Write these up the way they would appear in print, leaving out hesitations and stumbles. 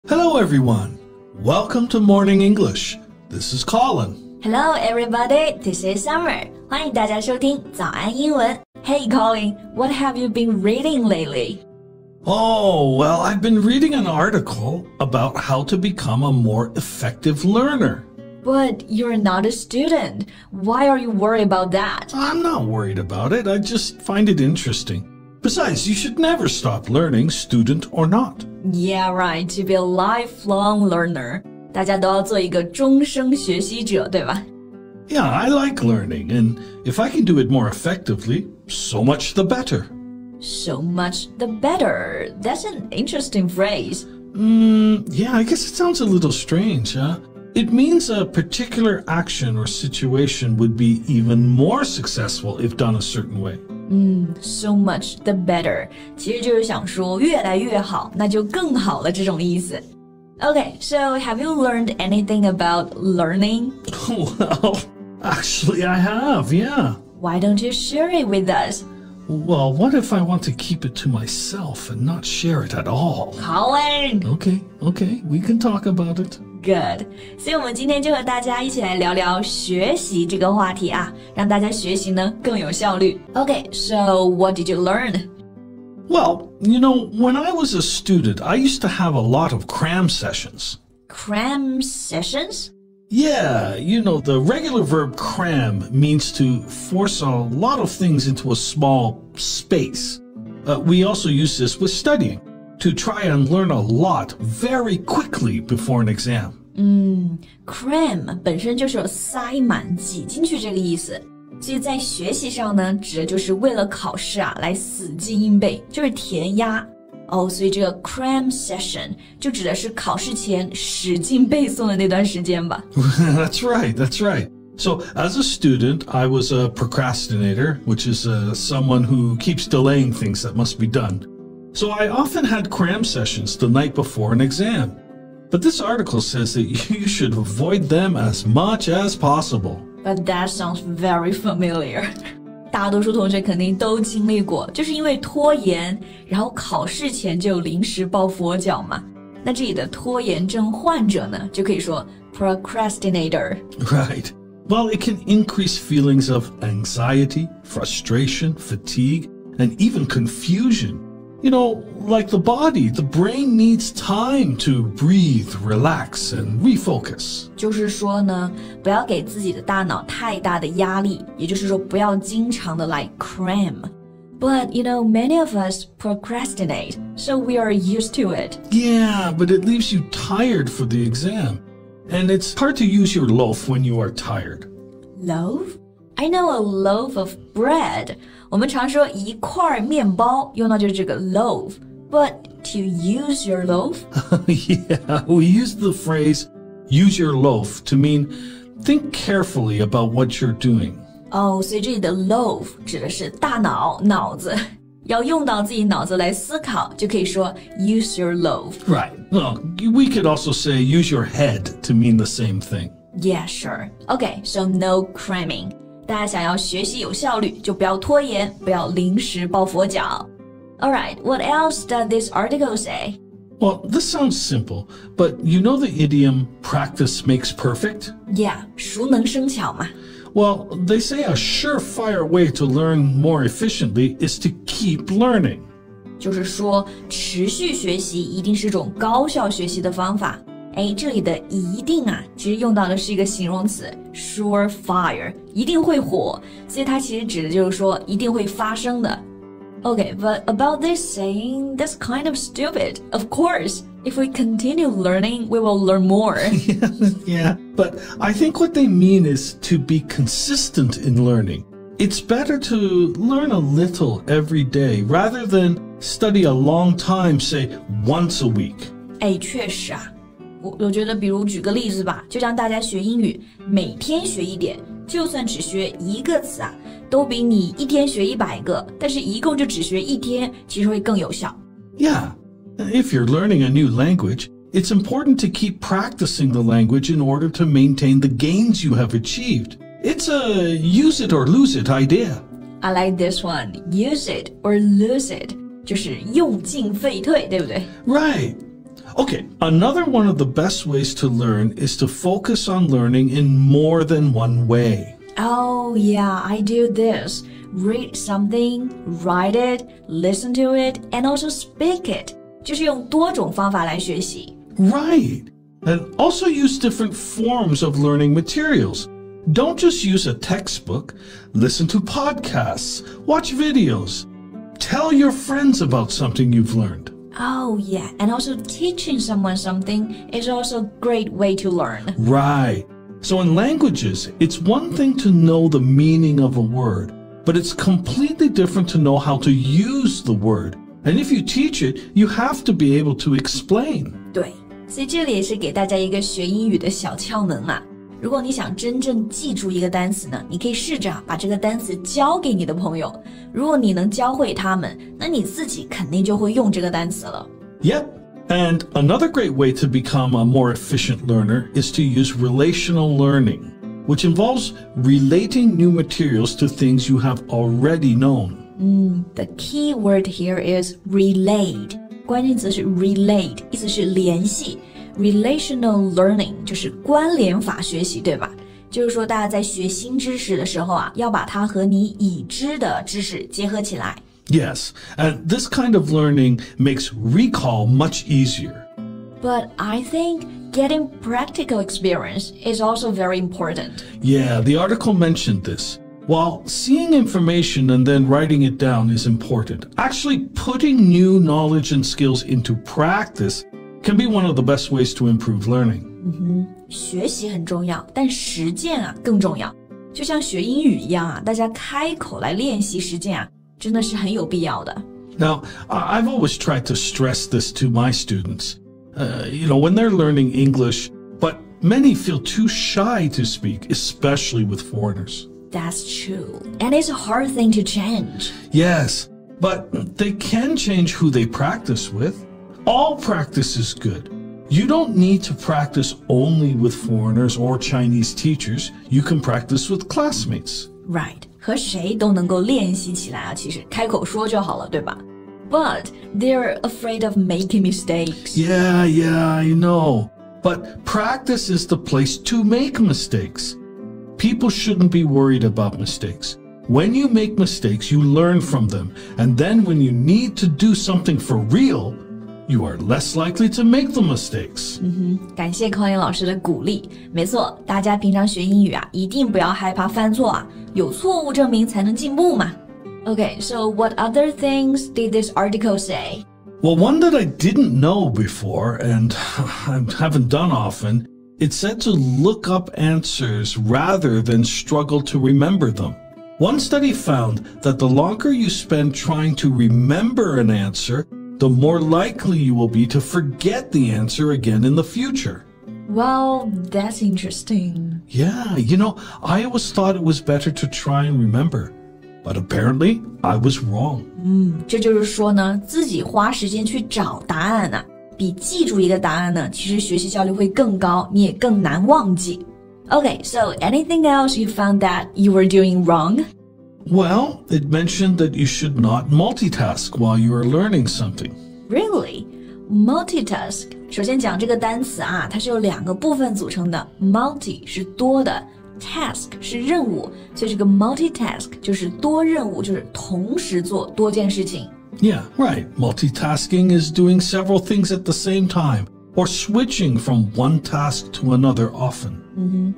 Hello everyone. Welcome to Morning English. This is Colin. Hello everybody, this is Summer. 欢迎大家收听早安英文。Hey Colin, what have you been reading lately? Oh, well, I've been reading an article about how to become a more effective learner. But you're not a student. Why are you worried about that? I'm not worried about it. I just find it interesting. Besides, you should never stop learning, student or not. Yeah, right. To be a lifelong learner. 大家都要做一个终生学习者，对吧？ Yeah, I like learning, and if I can do it more effectively, so much the better. So much the better. That's an interesting phrase. Yeah, I guess it sounds a little strange, huh? It means a particular action or situation would be even more successful if done a certain way. So much the better. 其实就是想说越来越好，那就更好了这种意思。Okay, so have you learned anything about learning? Well, actually I have, yeah. Why don't you share it with us? Well, what if I want to keep it to myself and not share it at all? Colin! Okay, we can talk about it. Good. 所以我们今天就和大家一起来聊聊学习这个话题啊，让大家学习呢更有效率。Okay, so what did you learn? Well, you know, when I was a student, I used to have a lot of cram sessions. Cram sessions? Yeah, you know, the regular verb cram means to force a lot of things into a small space. We also use this with studying, to try and learn a lot very quickly before an exam. Cram 本身就是有塞满、挤进去这个意思，所以在学习上呢，指的就是为了考试啊来死记硬背，就是填鸭。所以这个 cram session 就指的是考试前使劲背诵的那段时间吧。That's right. So, as a student, I was a procrastinator, which is someone who keeps delaying things that must be done. So I often had cram sessions the night before an exam. But this article says that you should avoid them as much as possible. But that sounds very familiar. 大多数同学肯定都经历过，就是因为拖延，然后考试前就临时抱佛脚嘛。那这里的拖延症患者呢，就可以说 procrastinator. Right. Well, it can increase feelings of anxiety, frustration, fatigue, and even confusion. You know, like the body, the brain needs time to breathe, relax, and refocus. 就是说呢，不要给自己的大脑太大的压力，也就是说不要经常的来 cram. But, you know, many of us procrastinate, so we are used to it. Yeah, but it leaves you tired for the exam. And it's hard to use your loaf when you are tired. Loaf? I know a loaf of bread. 我们常说一块面包，用到就是这个 loaf. But to use your loaf? Yeah, we use the phrase use your loaf to mean think carefully about what you're doing. 所以这里的 loaf 指的是大脑、脑子，要用到自己脑子来思考，就可以说 use your loaf. Right. Well, we could also say use your head to mean the same thing. Yeah, sure. Okay, so no cramming. 大家想要学习有效率，就不要拖延，不要临时抱佛脚。Alright, what else does this article say? Well, this sounds simple, but you know the idiom practice makes perfect? Yeah, 熟能生巧嘛。Well, they say a surefire way to learn more efficiently is to keep learning. 就是说，持续学习一定是种高效学习的方法。这里的一定啊，其实用到的是一个形容词 surefire， 一定会火，所以它其实指的就是说一定会发生的。Okay, but about this saying, that's kind of stupid. Of course, if we continue learning, we will learn more. Yeah, but I think what they mean is to be consistent in learning. It's better to learn a little every day rather than study a long time, say once a week. 确实啊。我觉得比如举个例子吧，就像大家学英语，每天学一点，就算只学一个词啊，都比你一天学100个，但是一共就只学一天，其实会更有效。Yeah, if you're learning a new language, it's important to keep practicing the language in order to maintain the gains you have achieved. It's a use it or lose it idea. I like this one. Use it or lose it. 就是用进废退，对不对？ Right. Okay, another one of the best ways to learn is to focus on learning in more than one way. Oh, yeah, I do this. Read something, write it, listen to it, and also speak it. 就是用多种方法来学习。Right. And also use different forms of learning materials. Don't just use a textbook. Listen to podcasts, watch videos. Tell your friends about something you've learned. Oh, yeah, and also teaching someone something is also a great way to learn. Right. So in languages, it's one thing to know the meaning of a word, but it's completely different to know how to use the word. And if you teach it, you have to be able to explain. 对，所以这里也是给大家一个学英语的小窍门啊。如果你想真正记住一个单词呢，你可以试着把这个单词教给你的朋友。如果你能教会他们，那你自己肯定就会用这个单词了。Yep. And another great way to become a more efficient learner is to use relational learning, which involves relating new materials to things you have already known. The key word here is relate. 关键词是 relate， 意思是联系。Relational learning 就是关联法学习，对吧？就是说大家在学新知识的时候啊，要把它和你已知的知识结合起来。Yes, and this kind of learning makes recall much easier. But I think getting practical experience is also very important. Yeah, the article mentioned this. While seeing information and then writing it down is important, actually putting new knowledge and skills into practice can be one of the best ways to improve learning. 学习很重要，但实践啊更重要。就像学英语一样啊，大家开口来练习实践啊，真的是很有必要的。Now, I've always tried to stress this to my students. When they're learning English, but many feel too shy to speak, especially with foreigners. That's true. And it's a hard thing to change. Yes, but they can change who they practice with. All practice is good. You don't need to practice only with foreigners or Chinese teachers. You can practice with classmates. Right. 和谁都能够练习起来啊，其实开口说就好了，对吧？ But they're afraid of making mistakes. Yeah, I know. But practice is the place to make mistakes. People shouldn't be worried about mistakes. When you make mistakes, you learn from them. And then when you need to do something for real, you are less likely to make the mistakes. 感谢康岩老师的鼓励。没错，大家平常学英语啊，一定不要害怕犯错啊，有错误证明才能进步嘛。Okay, so what other things did this article say? Well, one that I didn't know before and I haven't done often, it said to look up answers rather than struggle to remember them. One study found that the longer you spend trying to remember an answer, the more likely you will be to forget the answer again in the future. Well, that's interesting. Yeah, I always thought it was better to try and remember, but apparently I was wrong. 这就是说呢，自己花时间去找答案啊，比记住一个答案呢，其实学习效率会更高，你也更难忘记。Okay, so anything else you found that you were doing wrong? Well, it mentioned that you should not multitask while you are learning something. Really? Multitask. 首先讲这个单词啊，它是由两个部分组成的。Multi 是多的 ，task 是任务，所以这个 multitask 就是多任务，就是同时做多件事情。Yeah, right. Multitasking is doing several things at the same time, or switching from one task to another often.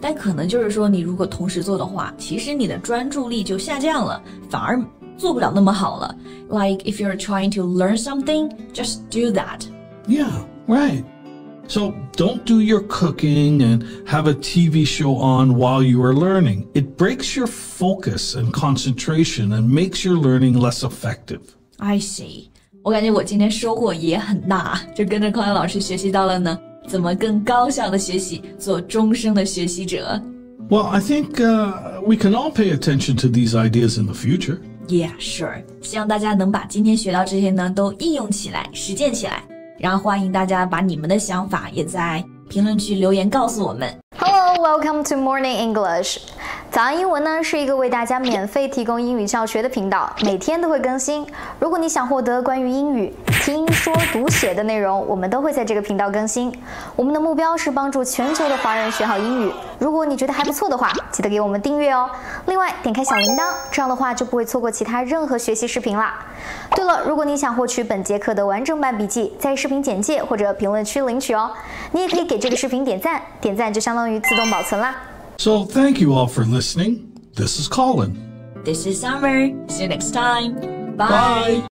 但可能就是说，你如果同时做的话，其实你的专注力就下降了，反而做不了那么好了。Like if you're trying to learn something, just do that. Yeah, right. So don't do your cooking and have a TV show on while you are learning. It breaks your focus and concentration and makes your learning less effective. I see. 我感觉我今天收获也很大，就跟着康阳老师学习到了呢，怎么更高效的学习，做终生的学习者。Well, I think we can all pay attention to these ideas in the future. Yeah, sure. 希望大家能把今天学到这些呢，都应用起来，实践起来。然后欢迎大家把你们的想法也在评论区留言告诉我们。Hello, welcome to Morning English. 早安英文呢是一个为大家免费提供英语教学的频道，每天都会更新。如果你想获得关于英语听说读写的内容，我们都会在这个频道更新。我们的目标是帮助全球的华人学好英语。如果你觉得还不错的话，记得给我们订阅哦。另外，点开小铃铛，这样的话就不会错过其他任何学习视频啦。对了，如果你想获取本节课的完整版笔记，在视频简介或者评论区领取哦。你也可以给这个视频点赞，点赞就相当于自动保存啦。So thank you all for listening. This is Colin. This is Summer. See you next time. Bye. Bye.